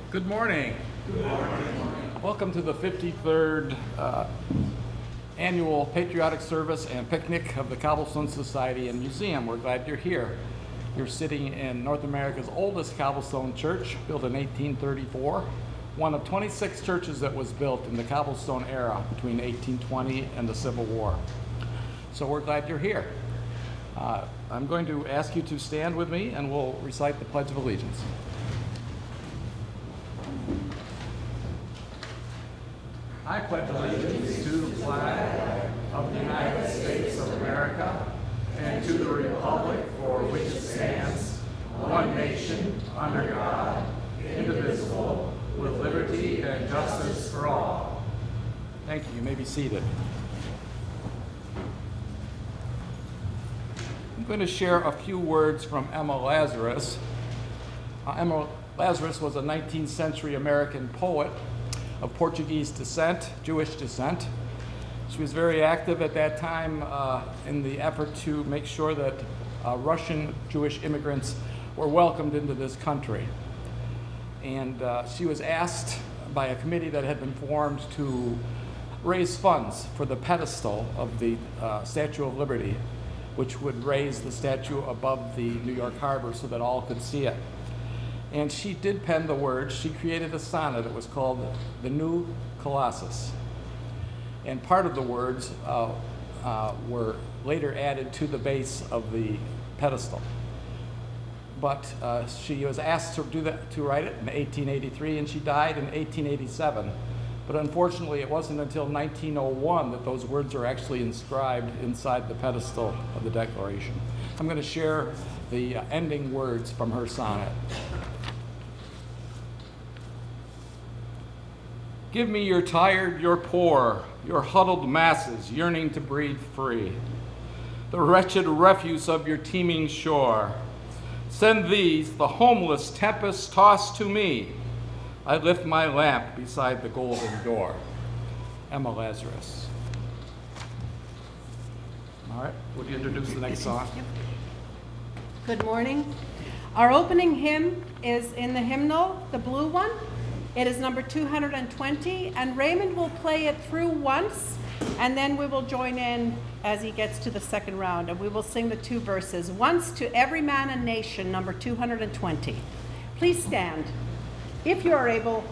Good morning. Good morning. Welcome to the 53rd annual Patriotic Service and Picnic of the Cobblestone Society and Museum. We're glad you're here. You're sitting in North America's oldest Cobblestone Church, built in 1834, one of 26 churches that was built in the Cobblestone era between 1820 and the Civil War. So we're glad you're here. I'm going to ask you to stand with me and we'll recite the Pledge of Allegiance. I pledge allegiance to the flag of the United States of America and to the republic for which it stands, one nation, under God, indivisible, with liberty and justice for all. Thank you. You may be seated. I'm going to share a few words from Emma Lazarus. Emma Lazarus was a 19th century American poet of Portuguese descent, Jewish descent. She was very active at that time in the effort to make sure that Russian Jewish immigrants were welcomed into this country. And she was asked by a committee that had been formed to raise funds for the pedestal of the Statue of Liberty, which would raise the statue above the New York Harbor so that all could see it. And she did pen the words. She created a sonnet. It was called The New Colossus. And part of the words were later added to the base of the pedestal. But she was asked to write it in 1883, and she died in 1887. But unfortunately, it wasn't until 1901 that those words are actually inscribed inside the pedestal of the Declaration. I'm going to share the ending words from her sonnet. Give me your tired, your poor, your huddled masses yearning to breathe free, the wretched refuse of your teeming shore. Send these, the homeless tempest tossed to me. I lift my lamp beside the golden door. Emma Lazarus. All right, would you introduce the next song? Good morning. Our opening hymn is in the hymnal, the blue one. It is number 220, and Raymond will play it through once, and then we will join in as he gets to the second round, and we will sing the two verses. Once to Every Man and Nation, number 220. Please stand, if you are able.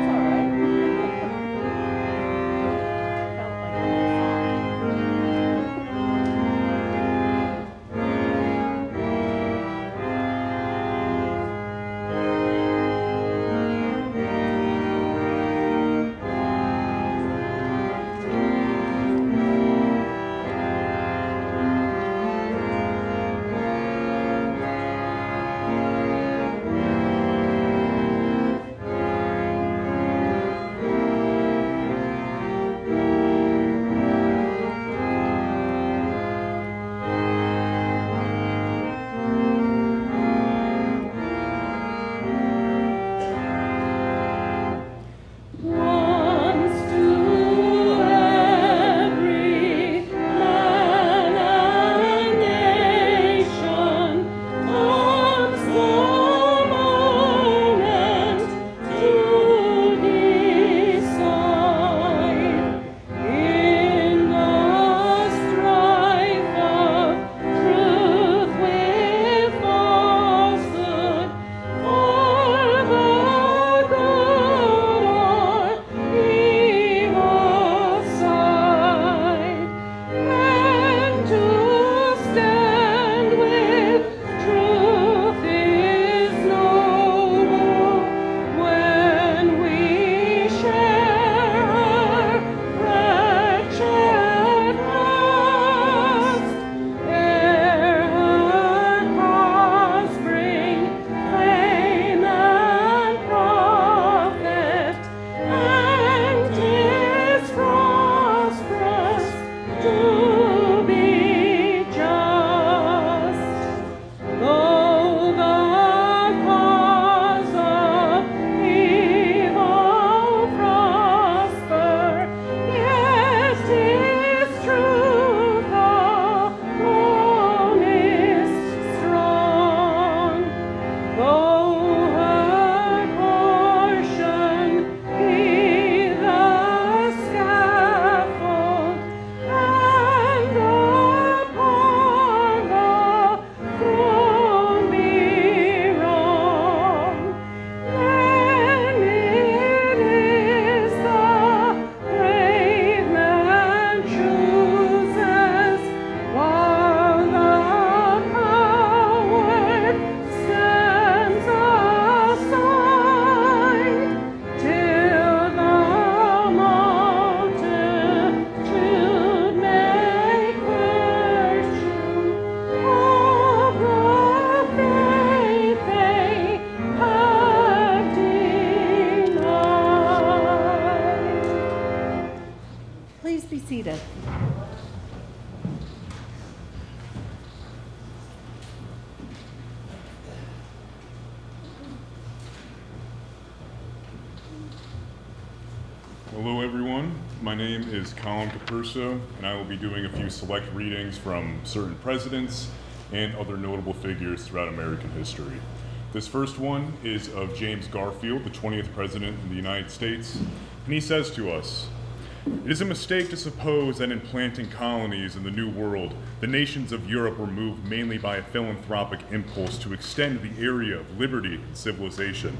All My name is Colin Capurso, and I will be doing a few select readings from certain presidents and other notable figures throughout American history. This first one is of James Garfield, the 20th President of the United States, and he says to us, "It is a mistake to suppose that in planting colonies in the New World, the nations of Europe were moved mainly by a philanthropic impulse to extend the area of liberty and civilization.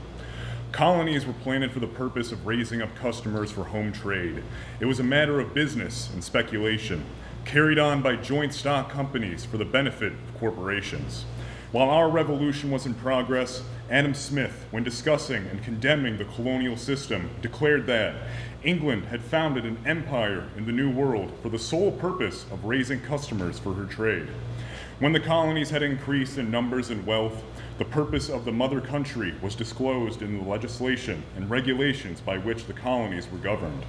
Colonies were planted for the purpose of raising up customers for home trade. It was a matter of business and speculation, carried on by joint stock companies for the benefit of corporations. While our revolution was in progress, Adam Smith, when discussing and condemning the colonial system, declared that England had founded an empire in the New World for the sole purpose of raising customers for her trade. When the colonies had increased in numbers and wealth, the purpose of the mother country was disclosed in the legislation and regulations by which the colonies were governed.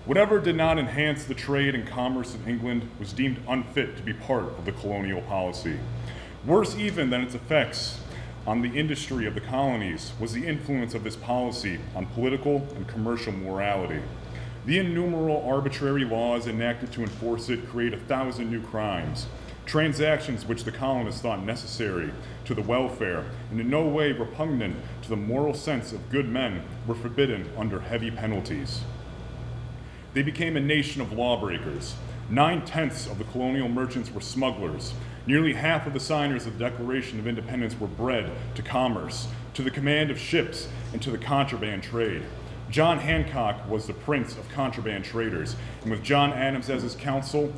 Whatever did not enhance the trade and commerce of England was deemed unfit to be part of the colonial policy. Worse even than its effects on the industry of the colonies was the influence of this policy on political and commercial morality. The innumerable arbitrary laws enacted to enforce it create 1,000 new crimes. Transactions which the colonists thought necessary to the welfare and in no way repugnant to the moral sense of good men were forbidden under heavy penalties. They became a nation of lawbreakers. 9/10 of the colonial merchants were smugglers. Nearly half of the signers of the Declaration of Independence were bred to commerce, to the command of ships, and to the contraband trade. John Hancock was the prince of contraband traders, and with John Adams as his counsel,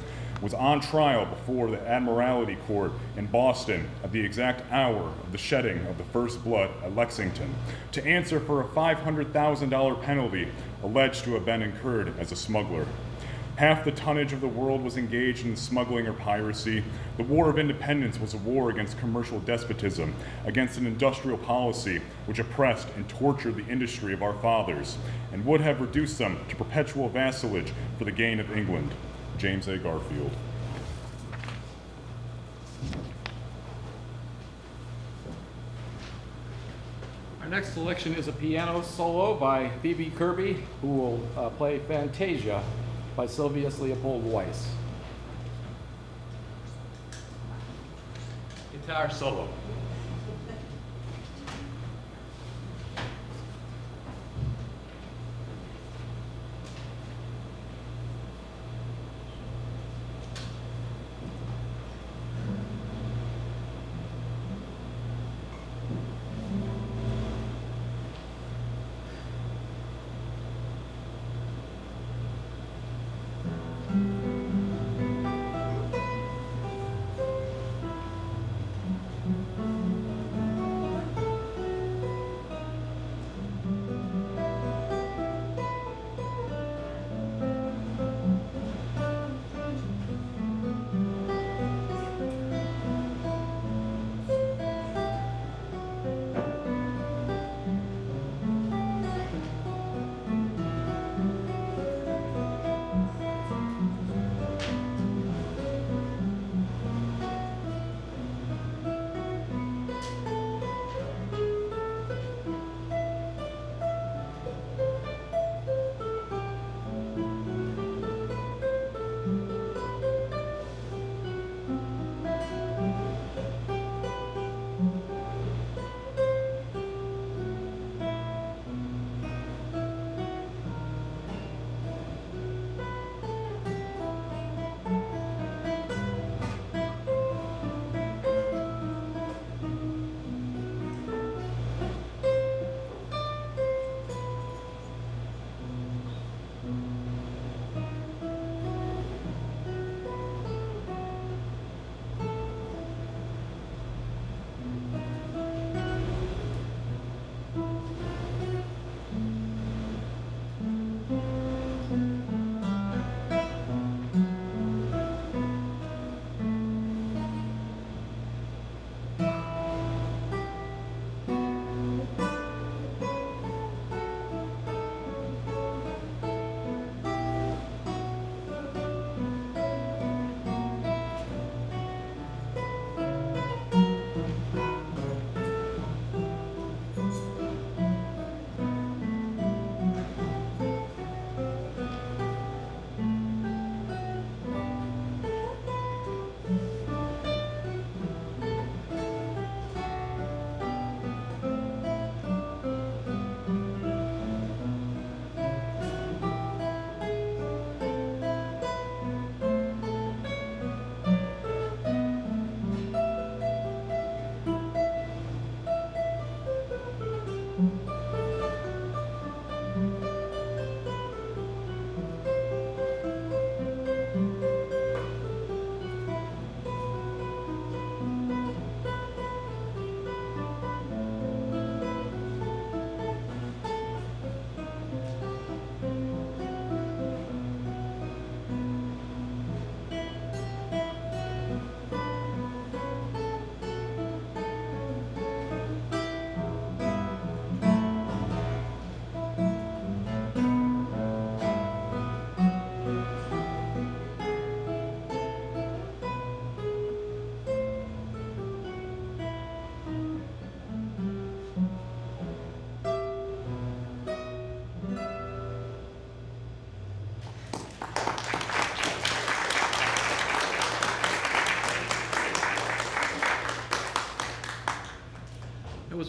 was on trial before the Admiralty Court in Boston at the exact hour of the shedding of the first blood at Lexington, to answer for a $500,000 penalty alleged to have been incurred as a smuggler. Half the tonnage of the world was engaged in smuggling or piracy. The War of Independence was a war against commercial despotism, against an industrial policy which oppressed and tortured the industry of our fathers, and would have reduced them to perpetual vassalage for the gain of England." James A. Garfield. Our next selection is a piano solo by Phoebe Kirby, who will play Fantasia by Sylvius Leopold Weiss. Guitar solo.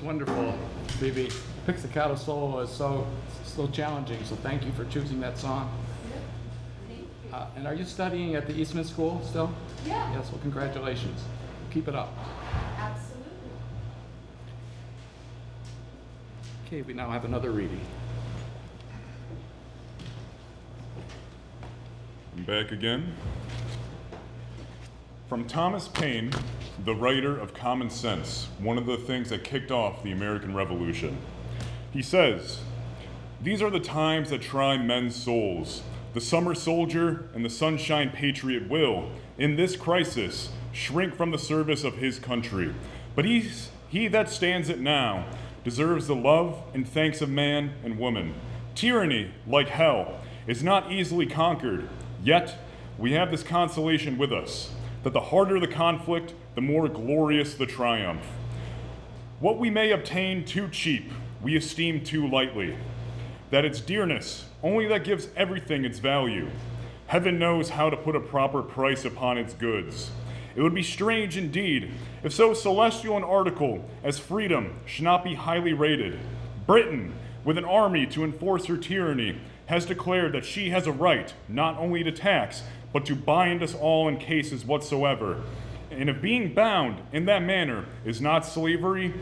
wonderful, Phoebe. Pizzicato solo is so challenging, so thank you for choosing that song. And are you studying at the Eastman School still? Yeah. Yes, well, congratulations. Keep it up. Absolutely. Okay, we now have another reading. I'm back again. From Thomas Paine, the writer of Common Sense, one of the things that kicked off the American Revolution. He says, "These are the times that try men's souls. The summer soldier and the sunshine patriot will, in this crisis, shrink from the service of his country. But he that stands it now deserves the love and thanks of man and woman. Tyranny, like hell, is not easily conquered, yet we have this consolation with us, that the harder the conflict, the more glorious the triumph. What we may obtain too cheap, we esteem too lightly. That its dearness, only that gives everything its value. Heaven knows how to put a proper price upon its goods. It would be strange indeed if so celestial an article as freedom should not be highly rated. Britain, with an army to enforce her tyranny, has declared that she has a right not only to tax, but to bind us all in cases whatsoever. And if being bound in that manner is not slavery,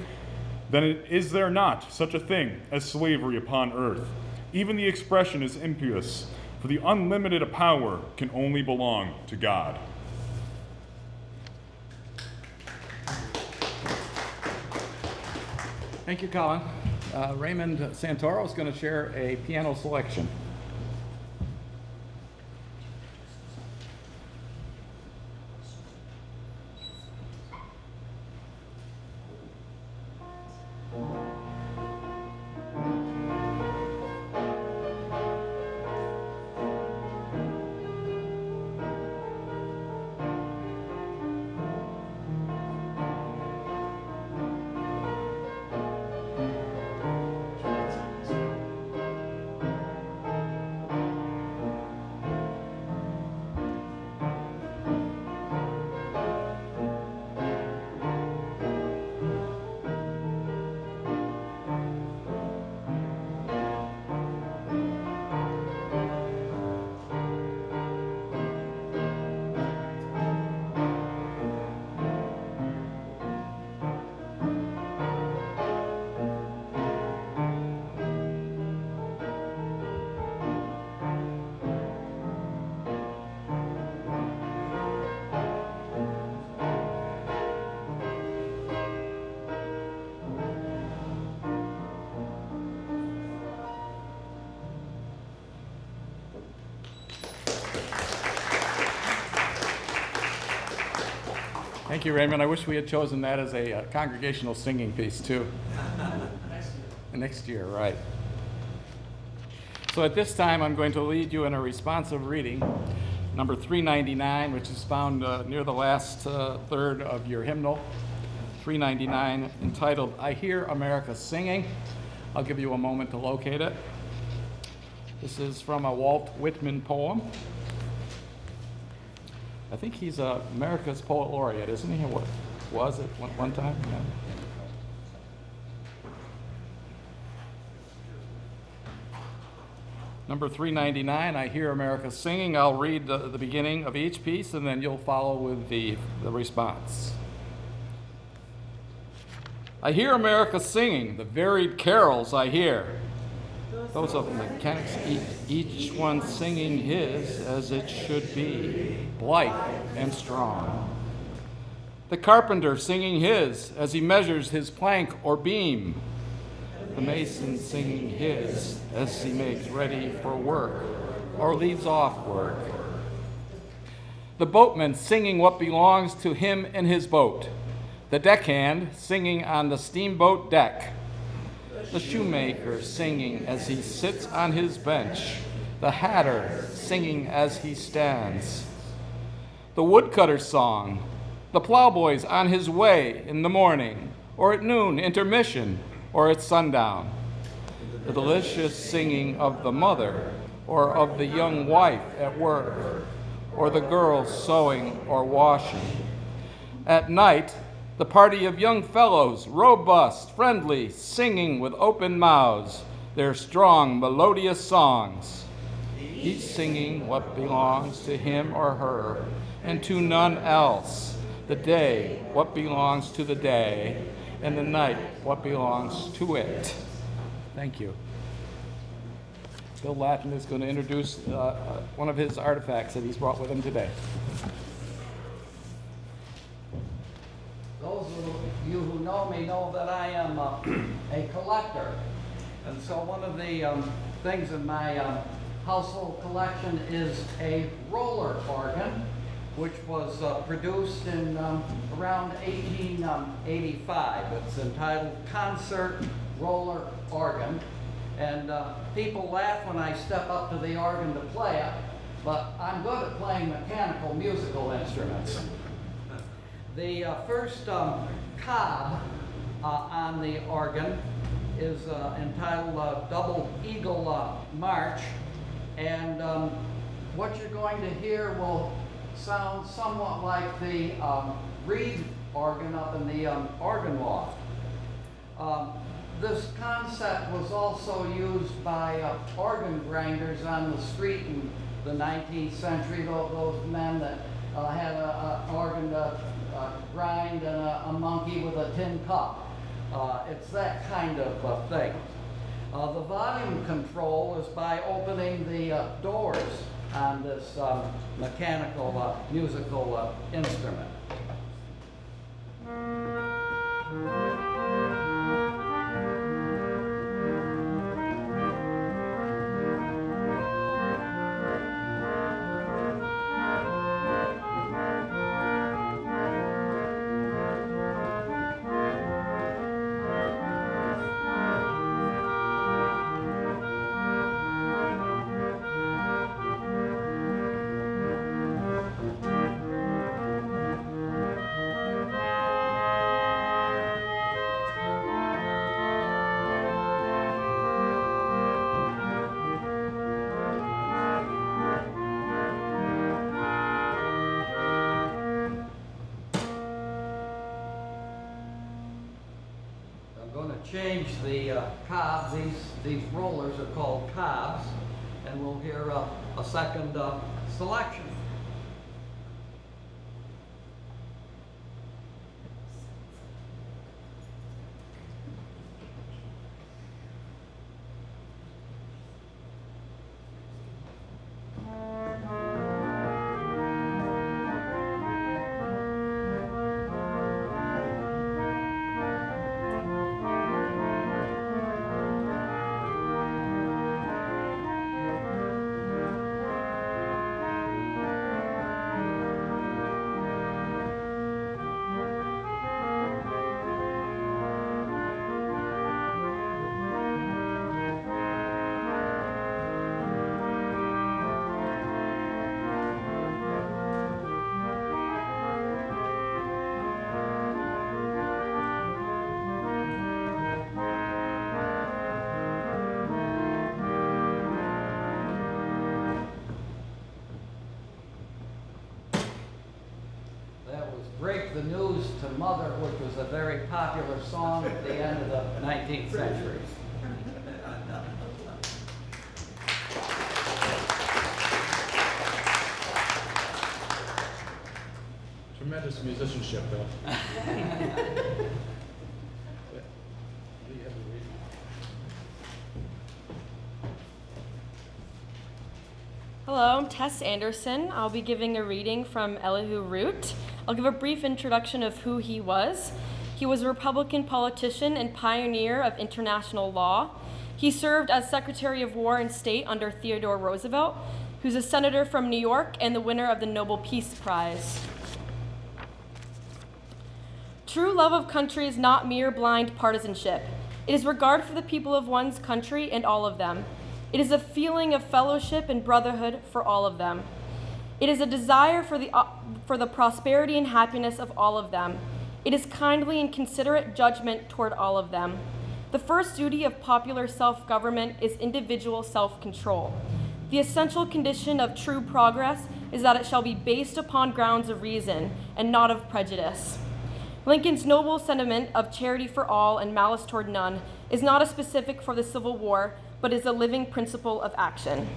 then is there not such a thing as slavery upon earth? Even the expression is impious, for the unlimited power can only belong to God." Thank you, Colin. Raymond Santoro is going to share a piano selection. Thank you, Raymond. I wish we had chosen that as a congregational singing piece, too. Next year, right. So at this time, I'm going to lead you in a responsive reading, number 399, which is found near the last third of your hymnal, 399, entitled, "I Hear America Singing." I'll give you a moment to locate it. This is from a Walt Whitman poem. I think he's America's Poet Laureate, isn't he? What was it one time? Yeah. Number 399, "I Hear America Singing." I'll read the beginning of each piece, and then you'll follow with the response. I hear America singing, the varied carols I hear. Those of mechanics, each one singing his as it should be, blithe and strong. The carpenter singing his as he measures his plank or beam. The mason singing his as he makes ready for work or leaves off work. The boatman singing what belongs to him in his boat. The deckhand singing on the steamboat deck. The shoemaker singing as he sits on his bench. The hatter singing as he stands. The woodcutter's song. The plowboy's on his way in the morning, or at noon intermission, or at sundown. The delicious singing of the mother, or of the young wife at work, or the girl sewing or washing. At night, The party of young fellows, robust, friendly, singing with open mouths their strong, melodious songs, each singing what belongs to him or her, and to none else. The day, what belongs to the day, and the night, what belongs to it. Thank you. Bill Latin is going to introduce one of his artifacts that he's brought with him today. Those of you who know me know that I am a collector. And so one of the things in my household collection is a roller organ, which was produced in around 1885. It's entitled Concert Roller Organ. And people laugh when I step up to the organ to play it, but I'm good at playing mechanical musical instruments. The first cob on the organ is entitled Double Eagle March, and what you're going to hear will sound somewhat like the reed organ up in the organ loft. This concept was also used by organ grinders on the street in the 19th century, those men that had an organ to grind and a monkey with a tin cup. It's that kind of thing. The volume control is by opening the doors on this mechanical musical instrument. Change the cobs. These rollers are called cobs, and we'll hear a second selection. Break the News to Mother, which was a very popular song at the end of the 19th century. Tremendous musicianship, though. Hello, I'm Tess Anderson. I'll be giving a reading from Elihu Root. I'll give a brief introduction of who he was. He was a Republican politician and pioneer of international law. He served as Secretary of War and State under Theodore Roosevelt, who's a senator from New York and the winner of the Nobel Peace Prize. True love of country is not mere blind partisanship. It is regard for the people of one's country and all of them. It is a feeling of fellowship and brotherhood for all of them. It is a desire for the prosperity and happiness of all of them. It is kindly and considerate judgment toward all of them. The first duty of popular self-government is individual self-control. The essential condition of true progress is that it shall be based upon grounds of reason and not of prejudice. Lincoln's noble sentiment of charity for all and malice toward none is not a specific for the Civil War, but is a living principle of action.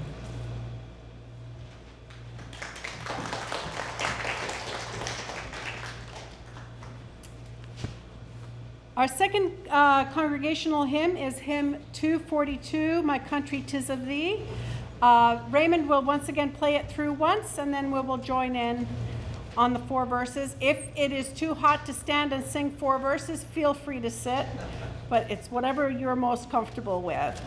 Our second congregational hymn is hymn 242, My Country 'Tis of Thee. Raymond will once again play it through once, and then we will join in on the 4 verses. If it is too hot to stand and sing 4 verses, feel free to sit, but it's whatever you're most comfortable with.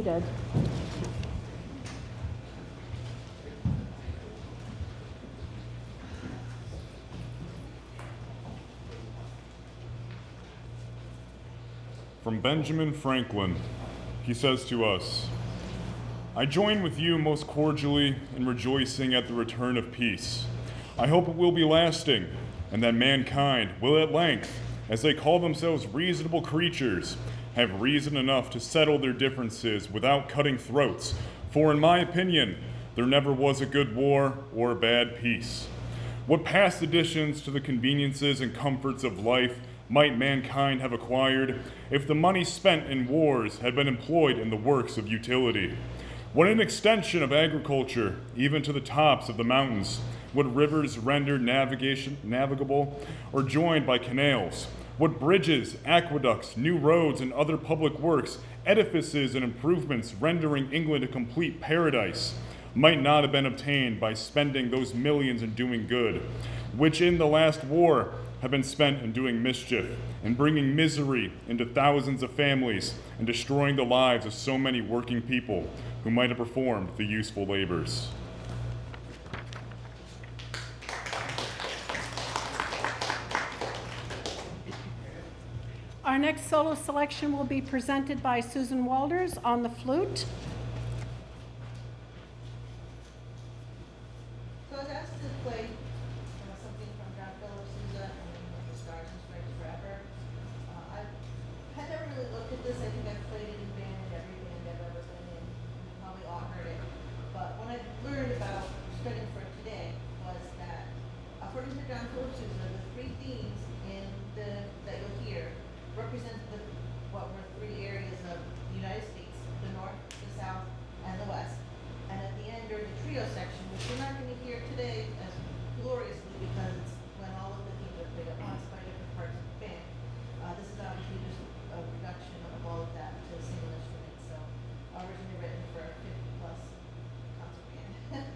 seated. From Benjamin Franklin, he says to us, I join with you most cordially in rejoicing at the return of peace. I hope it will be lasting, and that mankind will at length, as they call themselves reasonable creatures, have reason enough to settle their differences without cutting throats, for in my opinion, there never was a good war or a bad peace. What past additions to the conveniences and comforts of life might mankind have acquired if the money spent in wars had been employed in the works of utility? What an extension of agriculture, even to the tops of the mountains, what rivers rendered navigation navigable or joined by canals, what bridges, aqueducts, new roads, and other public works, edifices and improvements rendering England a complete paradise, might not have been obtained by spending those millions in doing good, which in the last war have been spent in doing mischief, and bringing misery into thousands of families, and destroying the lives of so many working people who might have performed the useful labors. Our next solo selection will be presented by Susan Walters on the flute. to John Philip Sousa, the three themes that you'll hear represent what were three areas of the United States, the North, the South, and the West. And at the end, during the trio section, which we're not going to hear today as gloriously because it's when all of the themes are played at once by different parts of the band. This is obviously just a reduction of all of that to a single instrument. So originally written for a 50+ concert band.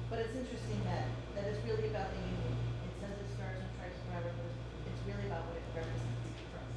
But it's interesting that it's really about the union. It says it starts and strikes forever, but it's really about what it represents for us.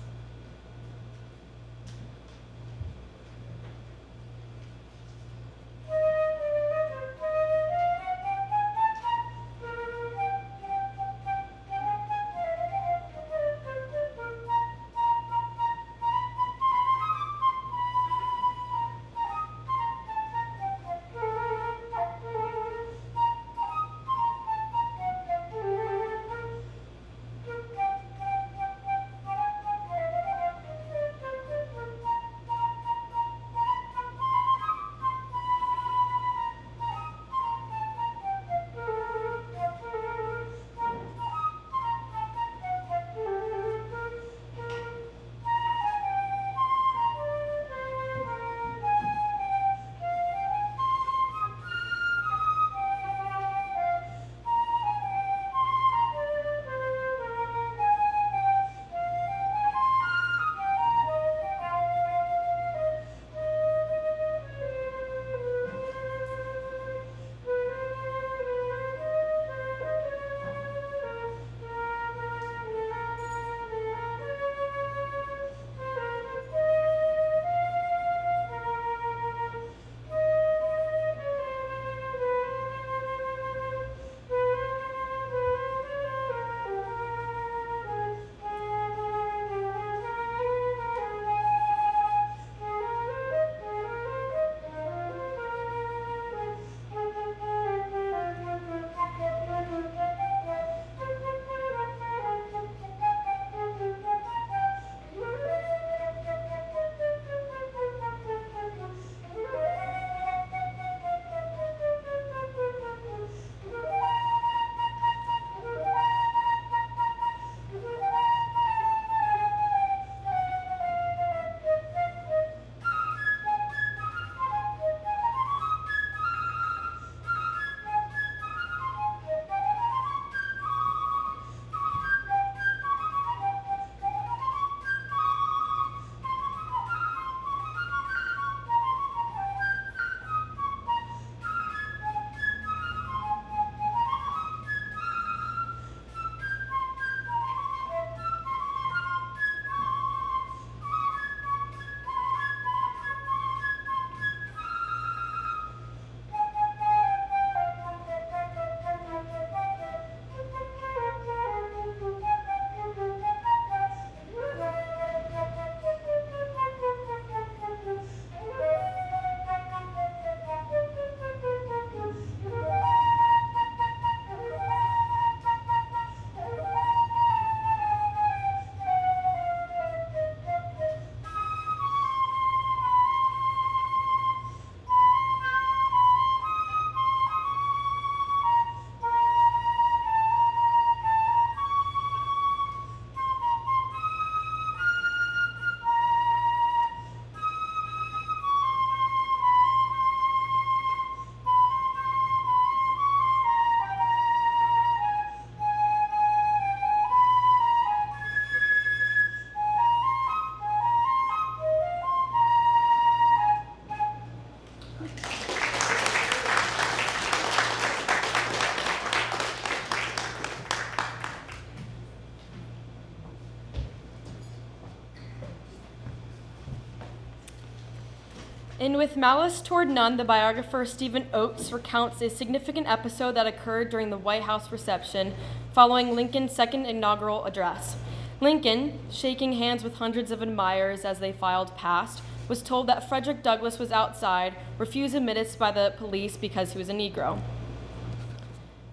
In With Malice Toward None, the biographer Stephen Oates recounts a significant episode that occurred during the White House reception following Lincoln's second inaugural address. Lincoln, shaking hands with hundreds of admirers as they filed past, was told that Frederick Douglass was outside, refused admittance by the police because he was a Negro.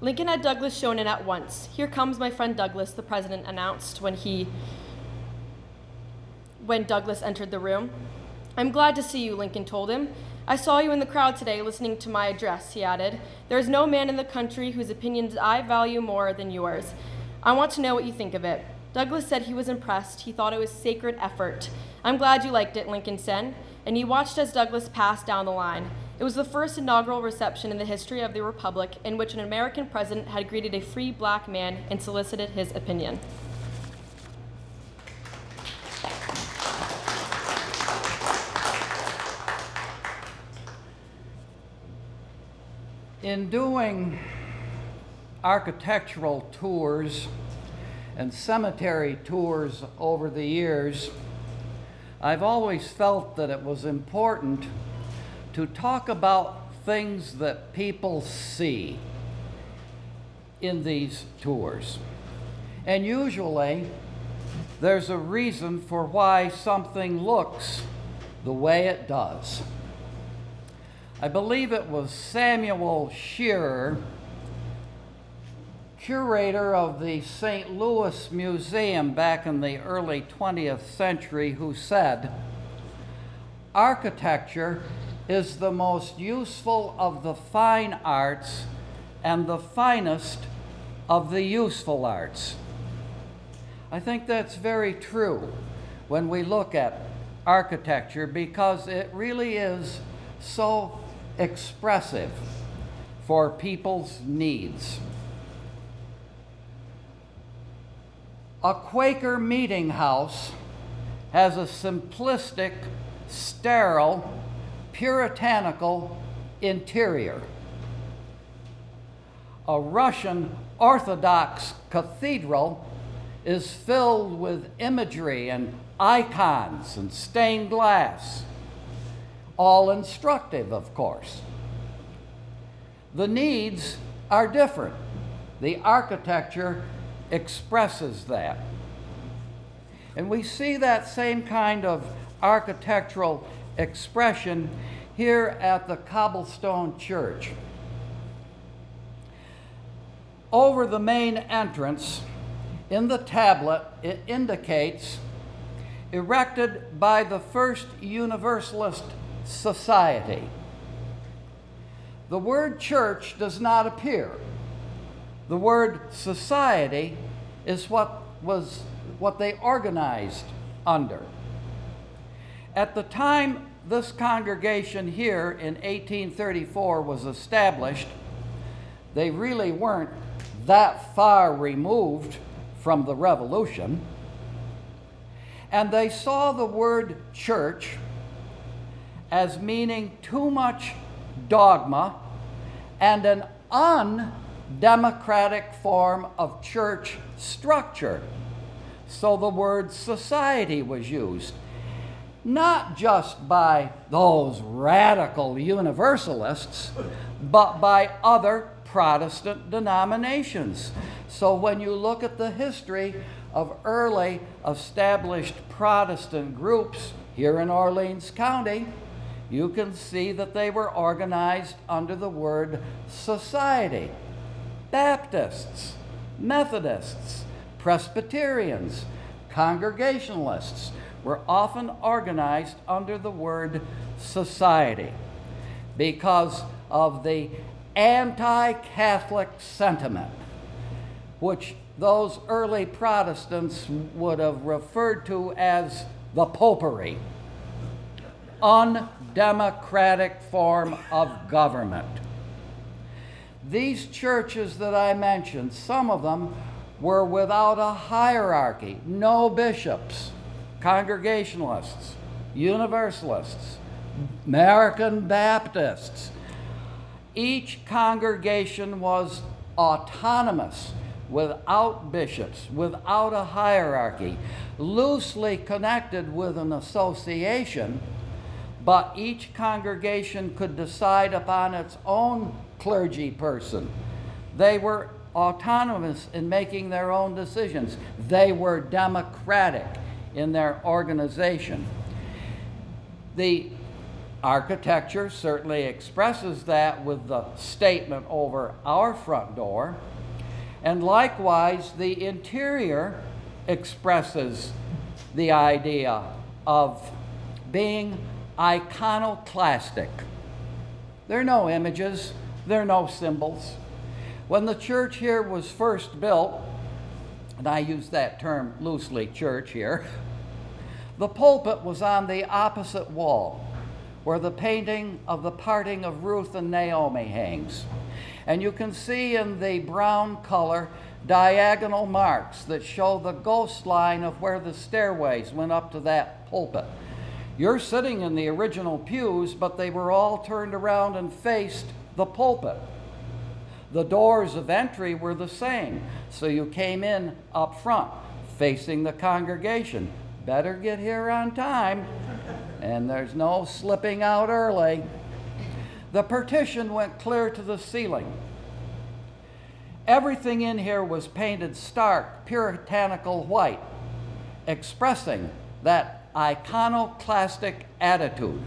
Lincoln had Douglass shown in at once. "Here comes my friend Douglass," the president announced when Douglass entered the room. "I'm glad to see you," Lincoln told him. I saw you in the crowd today listening to my address, he added. There is no man in the country whose opinions I value more than yours. I want to know what you think of it. Douglas said he was impressed. He thought it was sacred effort. I'm glad you liked it, Lincoln said, and he watched as Douglas passed down the line. It was the first inaugural reception in the history of the Republic in which an American president had greeted a free black man and solicited his opinion. In doing architectural tours and cemetery tours over the years, I've always felt that it was important to talk about things that people see in these tours. And usually, there's a reason for why something looks the way it does. I believe it was Samuel Shearer, curator of the St. Louis Museum back in the early 20th century, who said, "Architecture is the most useful of the fine arts and the finest of the useful arts." I think that's very true when we look at architecture, because it really is so expressive for people's needs. A Quaker meeting house has a simplistic, sterile, puritanical interior. A Russian Orthodox cathedral is filled with imagery and icons and stained glass, all instructive, of course. The needs are different. The architecture expresses that. And we see that same kind of architectural expression here at the Cobblestone Church. Over the main entrance, in the tablet, it indicates erected by the First Universalist Society. The word church does not appear. The word society is what they organized under. At the time this congregation here in 1834 was established, they really weren't that far removed from the Revolution, and they saw the word church as meaning too much dogma and an undemocratic form of church structure. So the word society was used, not just by those radical universalists, but by other Protestant denominations. So when you look at the history of early established Protestant groups here in Orleans County, you can see that they were organized under the word society. Baptists, Methodists, Presbyterians, Congregationalists were often organized under the word society because of the anti-Catholic sentiment, which those early Protestants would have referred to as the popery, undemocratic form of government. These churches that I mentioned, some of them were without a hierarchy, no bishops, Congregationalists, Universalists, American Baptists. Each congregation was autonomous, without bishops, without a hierarchy, loosely connected with an association, but each congregation could decide upon its own clergy person. They were autonomous in making their own decisions. They were democratic in their organization. The architecture certainly expresses that with the statement over our front door, and likewise the interior expresses the idea of being iconoclastic. There are no images, there are no symbols. When the church here was first built, and I use that term loosely, church here, the pulpit was on the opposite wall, where the painting of the parting of Ruth and Naomi hangs. And you can see in the brown color diagonal marks that show the ghost line of where the stairways went up to that pulpit. You're sitting in the original pews, but they were all turned around and faced the pulpit. The doors of entry were the same, so you came in up front, facing the congregation. Better get here on time, and there's no slipping out early. The partition went clear to the ceiling. Everything in here was painted stark, puritanical white, expressing that iconoclastic attitude.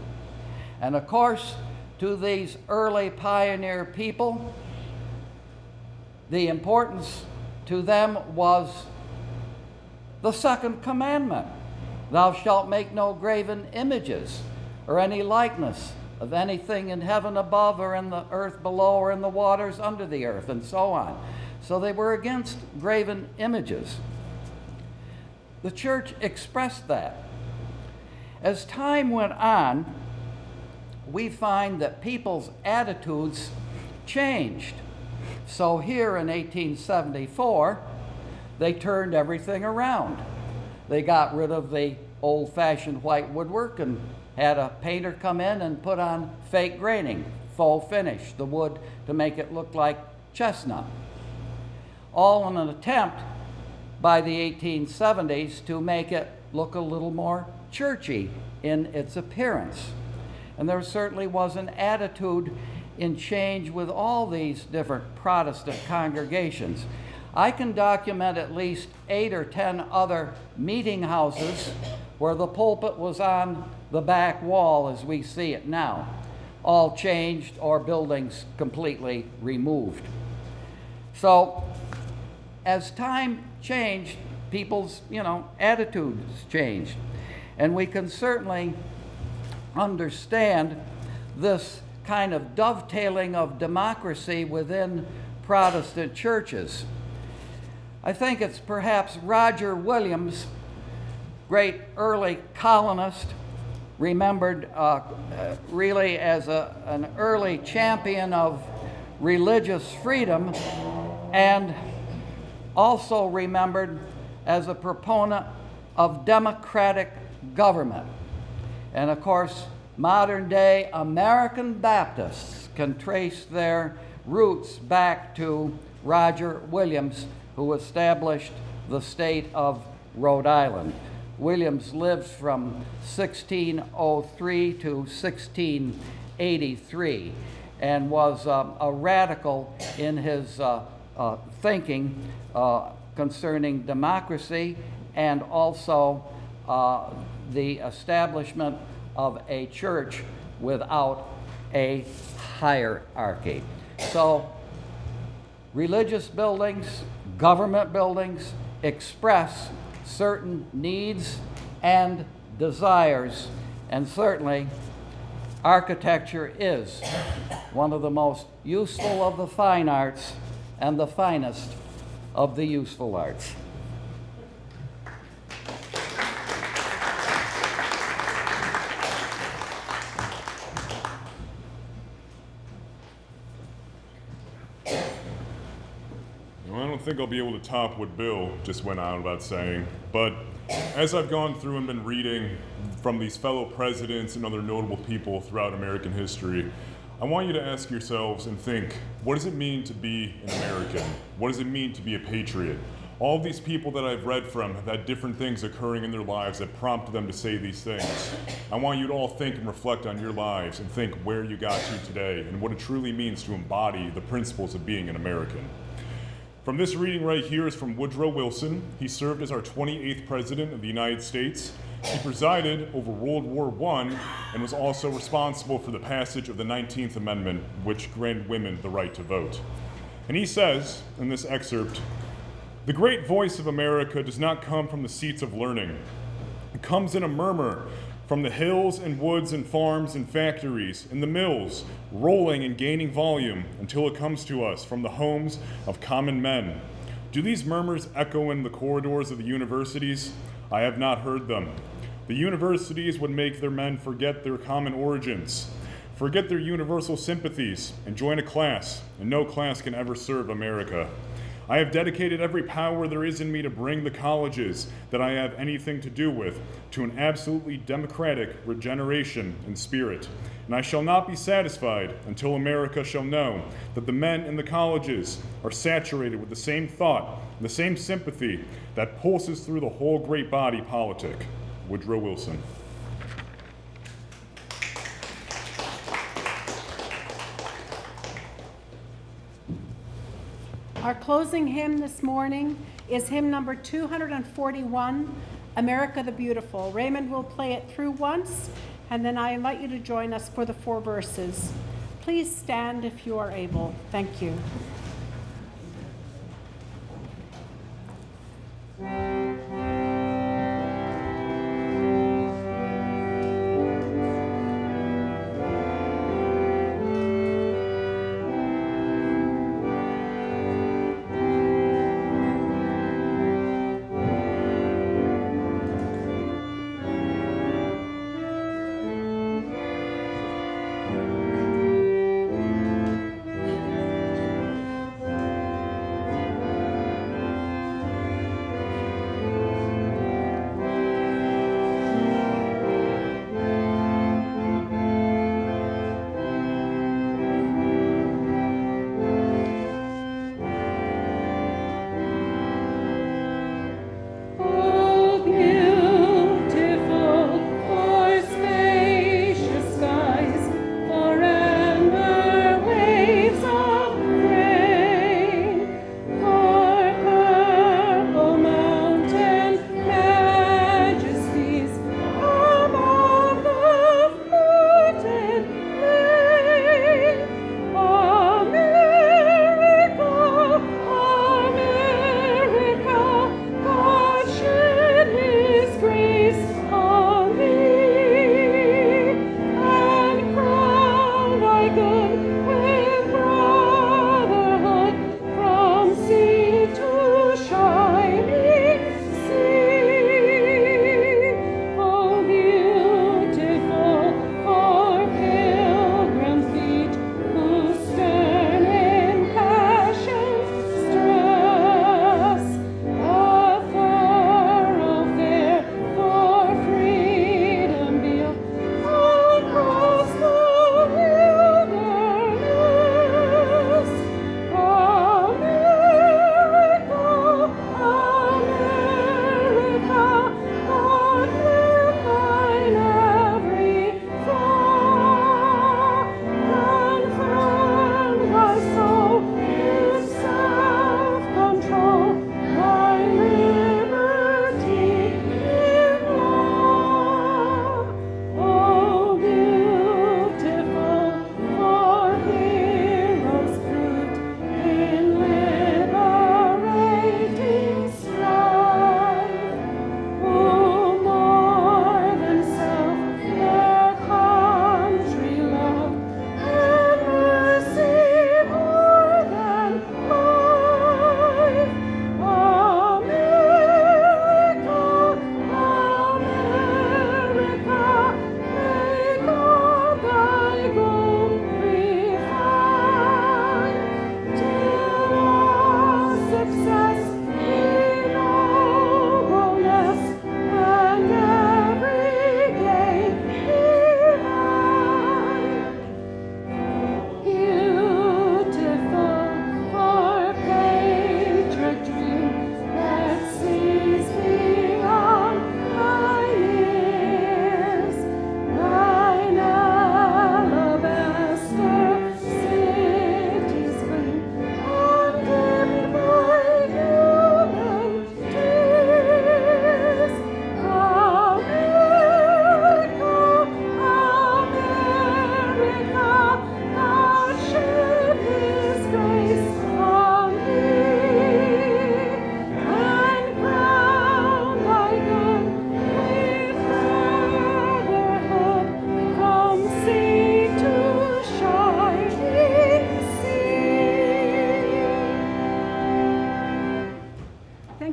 And of course, to these early pioneer people, the importance to them was the second commandment. Thou shalt make no graven images or any likeness of anything in heaven above or in the earth below or in the waters under the earth, and so on. So they were against graven images. The church expressed that. As time went on, we find that people's attitudes changed. So here in 1874, they turned everything around. They got rid of the old-fashioned white woodwork and had a painter come in and put on fake graining, faux finish, the wood to make it look like chestnut. All in an attempt by the 1870s to make it look a little more churchy in its appearance. And there certainly was an attitude in change with all these different Protestant congregations. I can document at least 8 or 10 other meeting houses where the pulpit was on the back wall as we see it now, all changed or buildings completely removed. So as time changed, people's, attitudes changed. And we can certainly understand this kind of dovetailing of democracy within Protestant churches. I think it's perhaps Roger Williams, great early colonist, remembered really as an early champion of religious freedom, and also remembered as a proponent of democratic government. And of course, modern day American Baptists can trace their roots back to Roger Williams, who established the state of Rhode Island. Williams lived from 1603 to 1683 and was a radical in his thinking concerning democracy and also the establishment of a church without a hierarchy. So religious buildings, government buildings express certain needs and desires, and certainly architecture is one of the most useful of the fine arts and the finest of the useful arts. I don't think I'll be able to top what Bill just went on about saying, but as I've gone through and been reading from these fellow presidents and other notable people throughout American history, I want you to ask yourselves and think, what does it mean to be an American? What does it mean to be a patriot? All of these people that I've read from have had different things occurring in their lives that prompted them to say these things. I want you to all think and reflect on your lives and think where you got to today and what it truly means to embody the principles of being an American. From this reading right here is from Woodrow Wilson. He served as our 28th President of the United States. He presided over World War I and was also responsible for the passage of the 19th Amendment, which granted women the right to vote. And he says, in this excerpt, "The great voice of America does not come from the seats of learning. It comes in a murmur From the hills and woods and farms and factories and the mills, rolling and gaining volume until it comes to us from the homes of common men. Do these murmurs echo in the corridors of the universities? I have not heard them. The universities would make their men forget their common origins, forget their universal sympathies, and join a class, and no class can ever serve America. I have dedicated every power there is in me to bring the colleges that I have anything to do with to an absolutely democratic regeneration in spirit. And I shall not be satisfied until America shall know that the men in the colleges are saturated with the same thought and the same sympathy that pulses through the whole great body politic. Woodrow Wilson. Our closing hymn this morning is hymn number 241, America the Beautiful. Raymond will play it through once, and then I invite you to join us for the 4 verses. Please stand if you are able. Thank you.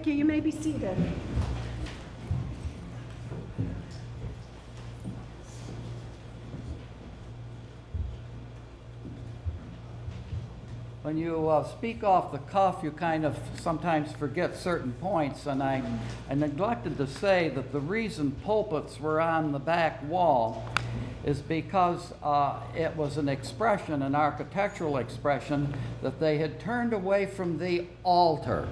Thank you. You may be seated. When you speak off the cuff, you kind of sometimes forget certain points, and I neglected to say that the reason pulpits were on the back wall is because it was an expression, an architectural expression, that they had turned away from the altar.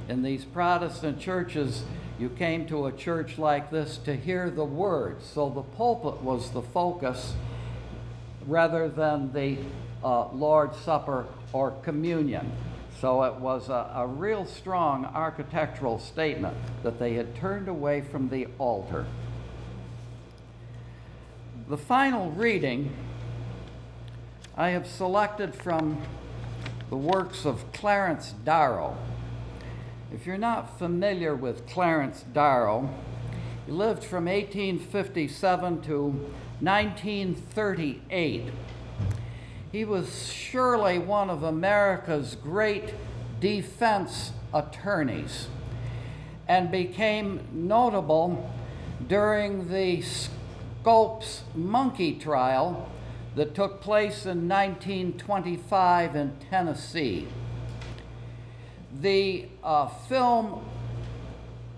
In these Protestant churches, you came to a church like this to hear the word, so the pulpit was the focus rather than the Lord's Supper or communion. So it was a real strong architectural statement that they had turned away from the altar. The final reading I have selected from the works of Clarence Darrow. If you're not familiar with Clarence Darrow, he lived from 1857 to 1938. He was surely one of America's great defense attorneys and became notable during the Scopes monkey trial that took place in 1925 in Tennessee. The film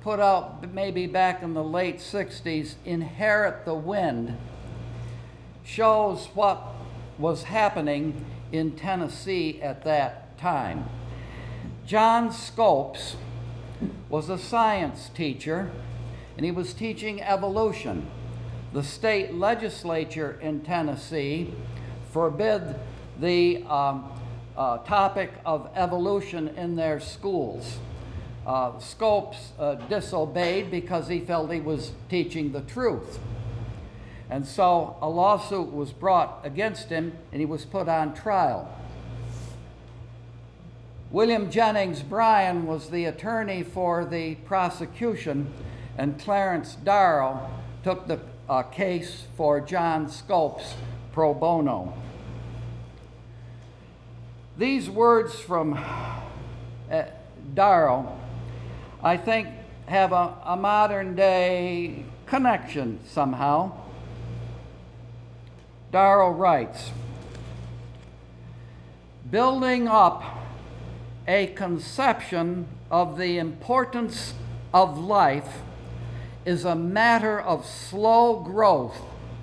put out maybe back in the late 60s, Inherit the Wind, shows what was happening in Tennessee at that time. John Scopes was a science teacher, and he was teaching evolution. The state legislature in Tennessee forbid the topic of evolution in their schools. Scopes disobeyed because he felt he was teaching the truth. And so a lawsuit was brought against him, and he was put on trial. William Jennings Bryan was the attorney for the prosecution, and Clarence Darrow took the case for John Scopes pro bono. These words from Darrow, I think, have a modern day connection somehow. Darrow writes, building up a conception of the importance of life is a matter of slow growth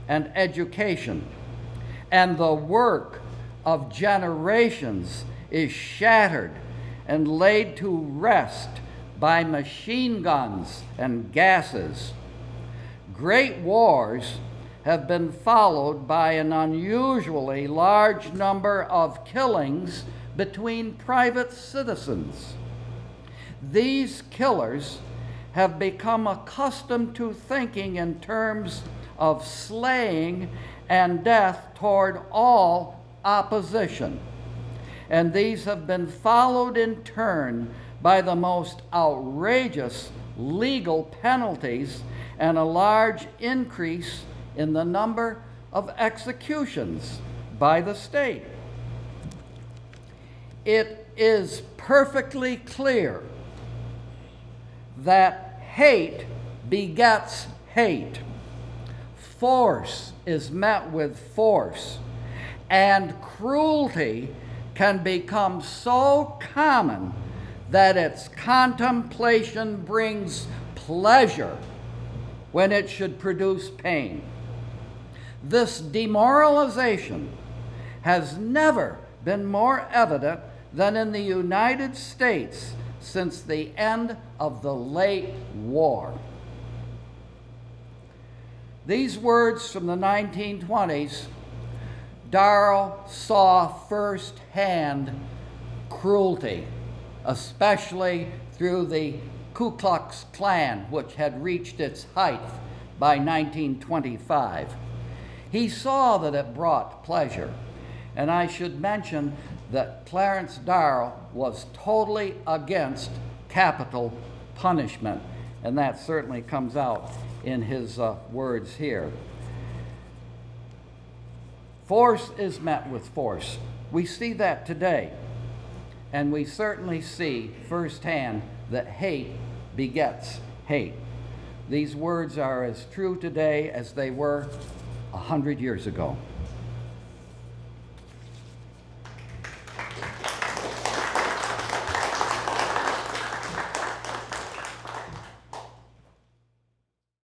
and education, and the work of generations is shattered and laid to rest by machine guns and gases. Great wars have been followed by an unusually large number of killings between private citizens. These killers have become accustomed to thinking in terms of slaying and death toward all opposition, and these have been followed in turn by the most outrageous legal penalties and a large increase in the number of executions by the state. It is perfectly clear that hate begets hate. Force is met with force, and cruelty can become so common that its contemplation brings pleasure when it should produce pain. This demoralization has never been more evident than in the United States since the end of the late war. These words from the 1920s, Darrow saw firsthand cruelty, especially through the Ku Klux Klan, which had reached its height by 1925. He saw that it brought pleasure, and I should mention that Clarence Darrow was totally against capital punishment, and that certainly comes out in his words here. Force is met with force. We see that today, and we certainly see firsthand that hate begets hate. These words are as true today as they were 100 years ago.